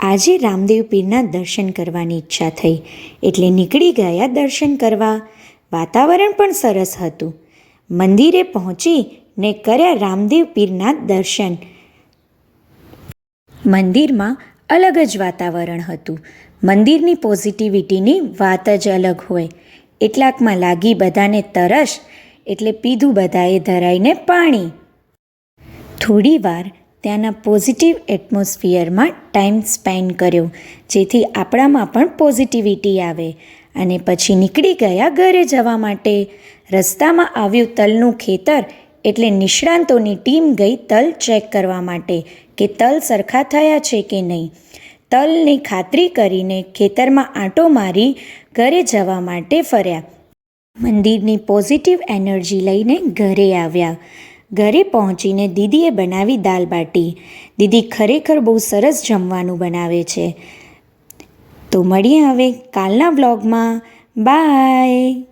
આજે રામદેવ પીરના દર્શન કરવાની ઈચ્છા થઈ એટલે નીકળી ગયા દર્શન કરવા. વાતાવરણ પણ સરસ હતું. મંદિરે પહોંચીને કર્યા રામદેવ પીરના દર્શન. મંદિરમાં અલગ જ વાતાવરણ હતું. મંદિરની પોઝિટિવિટીની વાત જ અલગ હોય. એટલાકમાં લાગી બધાને તરસ એટલે પીધું બધાએ ધરાઈને પાણી. થોડી વાર ત્યાંના પોઝિટિવ એટમોસ્ફિયરમાં ટાઈમ સ્પેન્ડ કર્યો, જેથી આપણામાં પણ પોઝિટિવિટી આવે. અને પછી નીકળી ગયા ઘરે જવા માટે. રસ્તામાં આવ્યું તલનું ખેતર એટલે નિષ્ણાંતોની ટીમ ગઈ તલ ચેક કરવા માટે કે તલ સરખા થયા છે કે નહીં. તલની ખાતરી કરીને ખેતરમાં આંટો મારી ઘરે જવા માટે ફર્યા. મંદિરની પોઝિટિવ એનર્જી લઈને ઘરે આવ્યા. ઘરે પહોંચીને દીદીએ બનાવી દાલ બાટી. દીદી ખરેખર બહુ સરસ જમવાનું બનાવે છે. તો મળીએ હવે કાલના વ્લોગમાં. બાય.